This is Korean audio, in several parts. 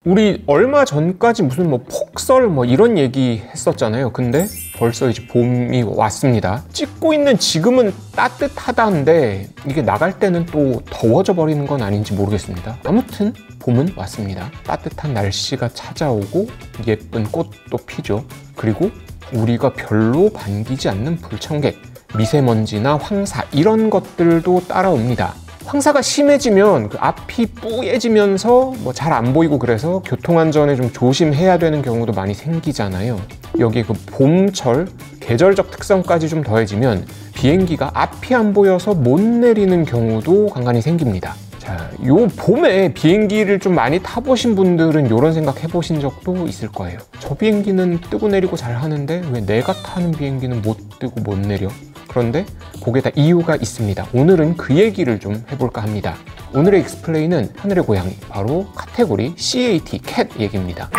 우리 얼마 전까지 무슨 뭐 폭설 뭐 이런 얘기 했었잖아요. 근데 벌써 이제 봄이 왔습니다. 찍고 있는 지금은 따뜻하다는데 이게 나갈 때는 또 더워져 버리는 건 아닌지 모르겠습니다. 아무튼 봄은 왔습니다. 따뜻한 날씨가 찾아오고 예쁜 꽃도 피죠. 그리고 우리가 별로 반기지 않는 불청객, 미세먼지나 황사 이런 것들도 따라옵니다. 황사가 심해지면 그 앞이 뿌얘지면서 뭐 잘 안 보이고 그래서 교통안전에 좀 조심해야 되는 경우도 많이 생기잖아요. 여기에 그 봄철 계절적 특성까지 좀 더해지면 비행기가 앞이 안 보여서 못 내리는 경우도 간간히 생깁니다. 자, 요 봄에 비행기를 좀 많이 타보신 분들은 이런 생각 해보신 적도 있을 거예요. 저 비행기는 뜨고 내리고 잘 하는데 왜 내가 타는 비행기는 못 뜨고 못 내려? 그런데 그게 다 이유가 있습니다. 오늘은 그 얘기를 좀 해볼까 합니다. 오늘의 익스플레인은 하늘의 고양이, 바로 카테고리 CAT, 캣 얘기입니다.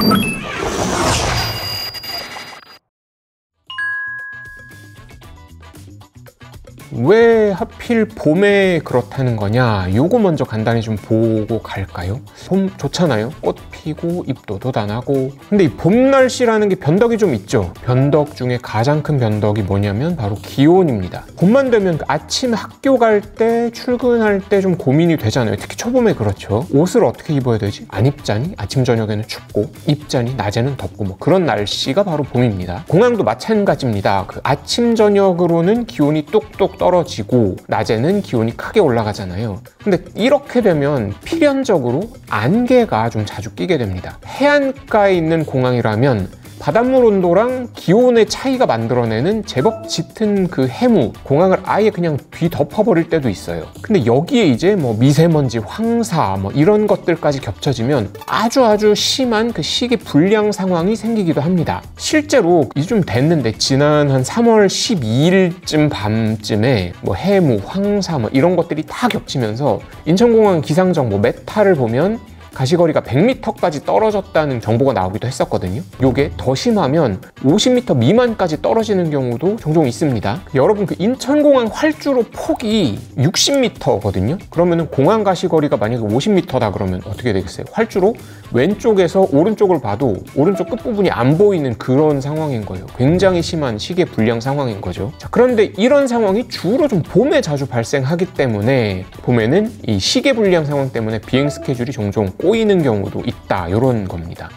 왜 하필 봄에 그렇다는 거냐, 요거 먼저 간단히 좀 보고 갈까요? 봄 좋잖아요. 꽃 피고 잎도 돋아나고. 근데 이 봄 날씨라는 게 변덕이 좀 있죠. 변덕 중에 가장 큰 변덕이 뭐냐면 바로 기온입니다. 봄만 되면 아침 학교 갈 때, 출근할 때 좀 고민이 되잖아요. 특히 초봄에 그렇죠. 옷을 어떻게 입어야 되지? 안 입자니? 아침 저녁에는 춥고, 입자니? 낮에는 덥고, 뭐 그런 날씨가 바로 봄입니다. 공항도 마찬가지입니다. 그 아침 저녁으로는 기온이 뚝뚝 떨어지고 낮에는 기온이 크게 올라가잖아요. 근데 이렇게 되면 필연적으로 안개가 좀 자주 끼게 됩니다. 해안가에 있는 공항이라면 바닷물 온도랑 기온의 차이가 만들어내는 제법 짙은 그 해무, 공항을 아예 그냥 뒤덮어버릴 때도 있어요. 근데 여기에 이제 뭐 미세먼지, 황사 뭐 이런 것들까지 겹쳐지면 아주 심한 그 시계 불량 상황이 생기기도 합니다. 실제로 이제 좀 됐는데 지난 한 3월 12일쯤 밤쯤에 뭐 해무, 황사 뭐 이런 것들이 다 겹치면서 인천공항 기상정보 메타를 보면 가시거리가 100m까지 떨어졌다는 정보가 나오기도 했었거든요. 요게 더 심하면 50m 미만까지 떨어지는 경우도 종종 있습니다. 여러분, 그 인천공항 활주로 폭이 60m거든요. 그러면은 공항 가시거리가 만약에 50m다 그러면 어떻게 되겠어요? 활주로 왼쪽에서 오른쪽을 봐도 오른쪽 끝부분이 안 보이는 그런 상황인 거예요. 굉장히 심한 시계 불량 상황인 거죠. 자, 그런데 이런 상황이 주로 좀 봄에 자주 발생하기 때문에 봄에는 이 시계 불량 상황 때문에 비행 스케줄이 종종 꼬이는 경우도 있다, 이런 겁니다.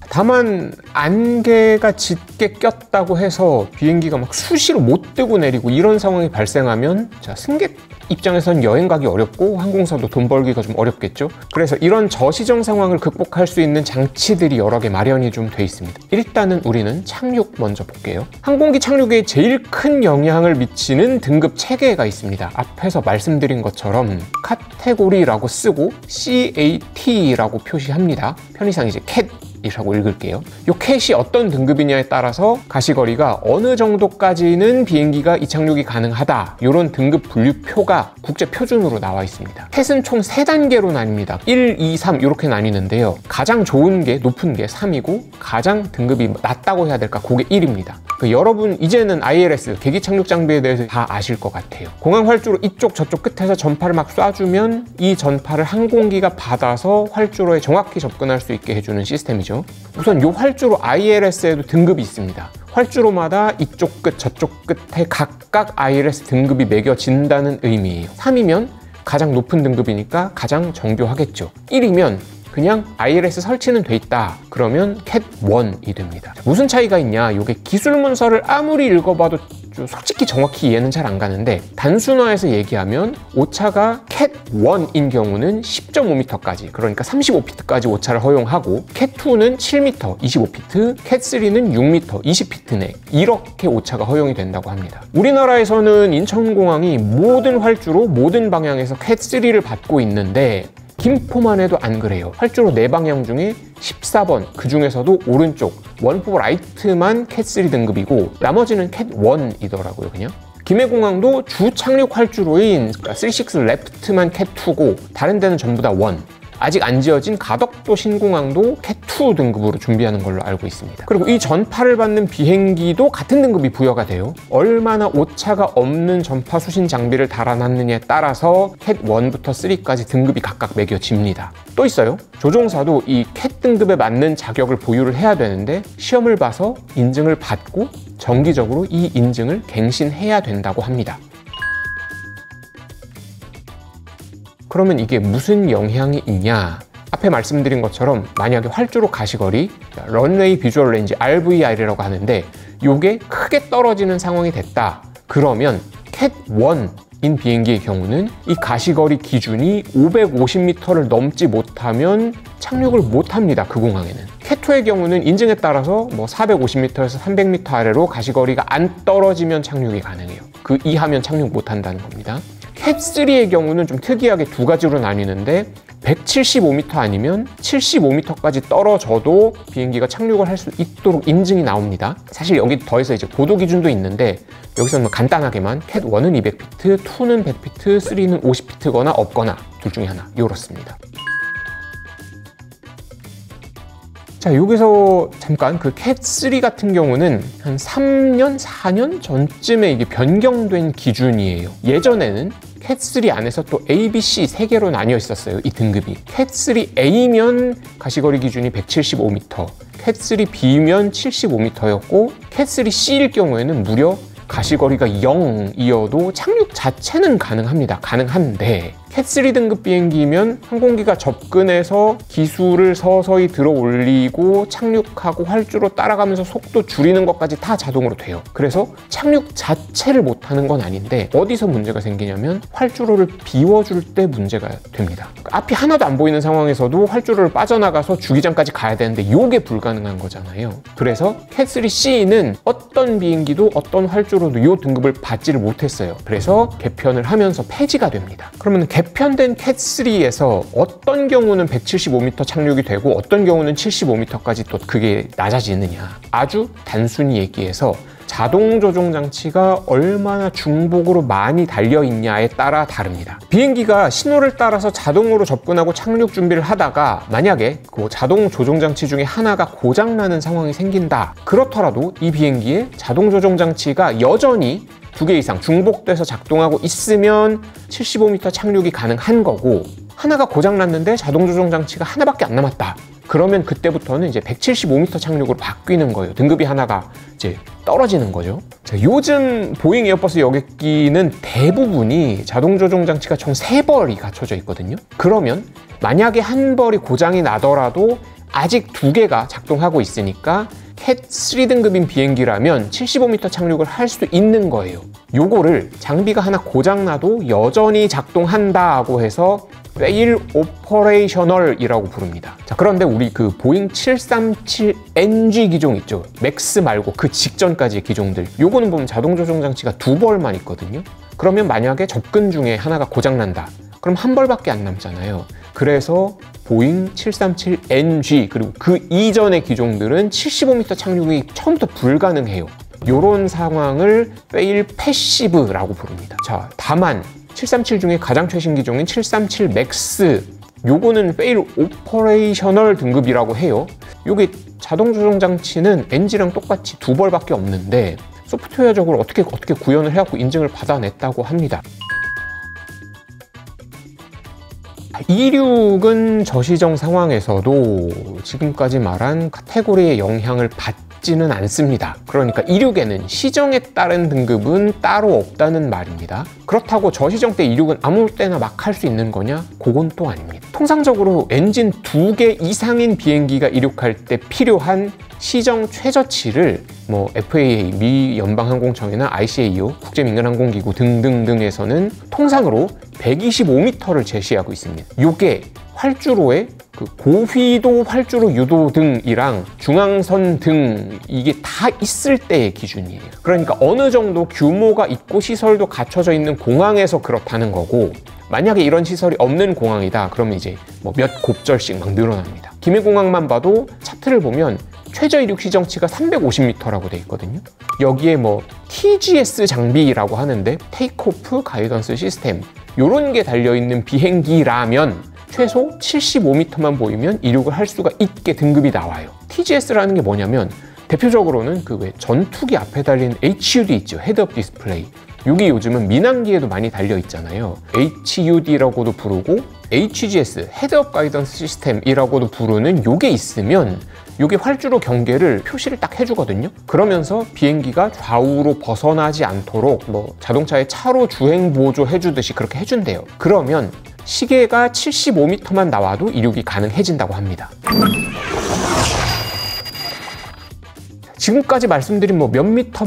다만 안개가 짙게 꼈다고 해서 비행기가 막 수시로 못 뜨고 내리고 이런 상황이 발생하면, 자, 승객 입장에선 여행 가기 어렵고 항공사도 돈 벌기가 좀 어렵겠죠. 그래서 이런 저시정 상황을 극복할 수 있는 장치들이 여러 개 마련이 좀 돼 있습니다. 일단은 우리는 착륙 먼저 볼게요. 항공기 착륙에 제일 큰 영향을 미치는 등급 체계가 있습니다. 앞에서 말씀드린 것처럼 카테고리라고 쓰고 CAT라고 표시합니다. 편의상 이제 캣 이라고 읽을게요. 이 캣이 어떤 등급이냐에 따라서 가시거리가 어느 정도까지는 비행기가 이착륙이 가능하다, 이런 등급 분류표가 국제 표준으로 나와 있습니다. 캣은 총 3단계로 나뉩니다. 1, 2, 3 이렇게 나뉘는데요. 가장 좋은 게, 높은 게 3이고 가장 등급이 낮다고 해야 될까, 그게 1입니다. 여러분 이제는 ILS, 계기 착륙 장비에 대해서 다 아실 것 같아요. 공항 활주로 이쪽 저쪽 끝에서 전파를 막 쏴주면 이 전파를 항공기가 받아서 활주로에 정확히 접근할 수 있게 해주는 시스템이죠. 우선 이 활주로 ILS에도 등급이 있습니다. 활주로마다 이쪽 끝 저쪽 끝에 각각 ILS 등급이 매겨진다는 의미예요. 3이면 가장 높은 등급이니까 가장 정교하겠죠. 1이면 그냥 ILS 설치는 돼 있다, 그러면 캣 1이 됩니다. 무슨 차이가 있냐, 이게 기술 문서를 아무리 읽어봐도 솔직히 정확히 이해는 잘 안 가는데, 단순화해서 얘기하면 오차가 캣 1인 경우는 10.5m까지, 그러니까 35피트까지 오차를 허용하고, 캣 2는 7m, 25피트, 캣 3는 6m, 20피트 내, 이렇게 오차가 허용이 된다고 합니다. 우리나라에서는 인천공항이 모든 활주로, 모든 방향에서 캣 3를 받고 있는데 김포만 해도 안 그래요. 활주로 4방향 중에 14번, 그 중에서도 오른쪽 원포 라이트만 캣 3 등급이고 나머지는 캣 1이더라고요. 그냥 김해공항도 주 착륙 활주로인 36 레프트만 캣 2고 다른 데는 전부 다 1. 아직 안 지어진 가덕도 신공항도 캣2 등급으로 준비하는 걸로 알고 있습니다. 그리고 이 전파를 받는 비행기도 같은 등급이 부여가 돼요. 얼마나 오차가 없는 전파 수신 장비를 달아놨느냐에 따라서 캣1부터 3까지 등급이 각각 매겨집니다. 또 있어요. 조종사도 이 캣 등급에 맞는 자격을 보유를 해야 되는데 시험을 봐서 인증을 받고 정기적으로 이 인증을 갱신해야 된다고 합니다. 그러면 이게 무슨 영향이 있냐? 앞에 말씀드린 것처럼 만약에 활주로 가시거리, 런웨이 비주얼 레인지 RVR이라고 하는데 이게 크게 떨어지는 상황이 됐다. 그러면 캣1인 비행기의 경우는 이 가시거리 기준이 550m를 넘지 못하면 착륙을 못합니다. 그 공항에는. 캣2의 경우는 인증에 따라서 뭐 450m에서 300m 아래로 가시거리가 안 떨어지면 착륙이 가능해요. 그 이하면 착륙 못한다는 겁니다. 캣3의 경우는 좀 특이하게 두 가지로 나뉘는데 175m 아니면 75m까지 떨어져도 비행기가 착륙을 할 수 있도록 인증이 나옵니다. 사실 여기 더해서 이제 고도 기준도 있는데 여기서는 간단하게만 캣1은 200피트, 2는 100피트, 3는 50피트거나 없거나 둘 중에 하나 이렇습니다. 자, 여기서 잠깐 그 캣3 같은 경우는 한 3년, 4년 전쯤에 이게 변경된 기준이에요. 예전에는 캣3 안에서 또 A, B, C 세 개로 나뉘어 있었어요. 이 등급이. 캣3A면 가시거리 기준이 175m, 캣3B면 75m였고 캣3C일 경우에는 무려 가시거리가 0이어도 착륙 자체는 가능한데 캣3 등급 비행기면 항공기가 접근해서 기술을 서서히 들어 올리고 착륙하고 활주로 따라가면서 속도 줄이는 것까지 다 자동으로 돼요. 그래서 착륙 자체를 못하는 건 아닌데 어디서 문제가 생기냐면 활주로를 비워줄 때 문제가 됩니다. 앞이 하나도 안 보이는 상황에서도 활주로를 빠져나가서 주기장까지 가야 되는데 이게 불가능한 거잖아요. 그래서 캣3C는 어떤 비행기도 어떤 활주로도 이 등급을 받지를 못했어요. 그래서 개편을 하면서 폐지가 됩니다. 그러면 개편된 캣3에서 어떤 경우는 175m 착륙이 되고 어떤 경우는 75m까지 또 그게 낮아지느냐. 아주 단순히 얘기해서 자동 조종 장치가 얼마나 중복으로 많이 달려 있냐에 따라 다릅니다. 비행기가 신호를 따라서 자동으로 접근하고 착륙 준비를 하다가 만약에 그 자동 조종 장치 중에 하나가 고장나는 상황이 생긴다. 그렇더라도 이 비행기의 자동 조종 장치가 여전히 2개 이상 중복돼서 작동하고 있으면 75m 착륙이 가능한 거고, 하나가 고장났는데 자동 조종 장치가 하나밖에 안 남았다. 그러면 그때부터는 이제 175m 착륙으로 바뀌는 거예요. 등급이 하나가 이제 떨어지는 거죠. 자, 요즘 보잉 에어버스 여객기는 대부분이 자동 조종 장치가 총 3벌이 갖춰져 있거든요. 그러면 만약에 한 벌이 고장이 나더라도 아직 2개가 작동하고 있으니까 캣3 등급인 비행기라면 75m 착륙을 할 수 있는 거예요. 요거를 장비가 하나 고장나도 여전히 작동한다고 해서 Fail Operational이라고 부릅니다. 자, 그런데 우리 그 보잉 737NG 기종 있죠? 맥스 말고 그 직전까지의 기종들, 요거는 보면 자동 조종 장치가 2벌만 있거든요. 그러면 만약에 접근 중에 하나가 고장난다. 그럼 한 벌밖에 안 남잖아요. 그래서 보잉 737NG 그리고 그 이전의 기종들은 75m 착륙이 처음부터 불가능해요. 이런 상황을 Fail Passive라고 부릅니다. 자, 다만 737 중에 가장 최신 기종인 737 맥스, 요거는 Fail Operational 등급이라고 해요. 요게 자동 조종 장치는 NG랑 똑같이 2벌밖에 없는데 소프트웨어적으로 어떻게 구현을 해갖고 인증을 받아냈다고 합니다. 26은 저시정 상황에서도 지금까지 말한 카테고리의 영향을 받지는 않습니다. 그러니까 26에는 시정에 따른 등급은 따로 없다는 말입니다. 그렇다고 저시정 때 26은 아무 때나 막 할 수 있는 거냐? 그건 또 아닙니다. 통상적으로 엔진 2개 이상인 비행기가 이륙할 때 필요한 시정 최저치를 뭐 FAA, 미 연방항공청이나 ICAO, 국제민간항공기구 등등등에서는 통상으로 125m를 제시하고 있습니다. 이게 활주로의 그 고휘도 활주로 유도 등이랑 중앙선 등 이게 다 있을 때의 기준이에요. 그러니까 어느 정도 규모가 있고 시설도 갖춰져 있는 공항에서 그렇다는 거고, 만약에 이런 시설이 없는 공항이다 그러면 이제 뭐 몇 곱절씩 막 늘어납니다. 김해공항만 봐도 차트를 보면 최저 이륙 시정치가 350m라고 돼 있거든요. 여기에 뭐 TGS 장비라고 하는데 테이크오프 가이던스 시스템, 요런 게 달려있는 비행기라면 최소 75m만 보이면 이륙을 할 수가 있게 등급이 나와요. TGS라는 게 뭐냐면 대표적으로는 그 왜 전투기 앞에 달린 HUD 있죠. 헤드업 디스플레이. 이게 요즘은 민항기에도 많이 달려 있잖아요. HUD라고도 부르고 HGS, 헤드업 가이던스 시스템이라고도 부르는 요게 있으면 요게 활주로 경계를 표시를 딱 해주거든요. 그러면서 비행기가 좌우로 벗어나지 않도록 뭐 자동차의 차로 주행 보조 해주듯이 그렇게 해준대요. 그러면 시계가 75m만 나와도 이륙이 가능해진다고 합니다. 지금까지 말씀드린 뭐 몇 미터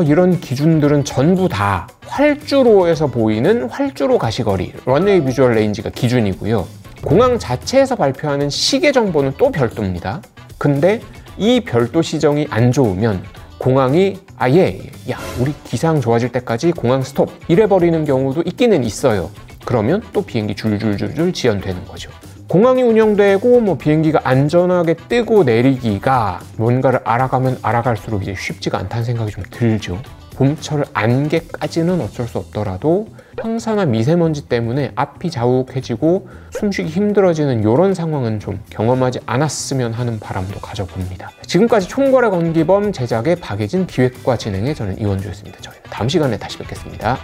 이런 기준들은 전부 다 활주로에서 보이는 활주로 가시거리, 런웨이 비주얼 레인지가 기준이고요. 공항 자체에서 발표하는 시계 정보는 또 별도입니다. 근데 이 별도 시정이 안 좋으면 공항이 야 우리 기상 좋아질 때까지 공항 스톱 이래버리는 경우도 있기는 있어요. 그러면 또 비행기 줄줄줄줄 지연되는 거죠. 공항이 운영되고 뭐 비행기가 안전하게 뜨고 내리기가 뭔가를 알아가면 알아갈수록 이제 쉽지가 않다는 생각이 좀 들죠. 봄철 안개까지는 어쩔 수 없더라도 황사나 미세먼지 때문에 앞이 자욱해지고 숨쉬기 힘들어지는 이런 상황은 좀 경험하지 않았으면 하는 바람도 가져봅니다. 지금까지 총괄의 건기범, 제작의 박예진, 기획과 진행의 저는 이원주였습니다. 저희는 다음 시간에 다시 뵙겠습니다.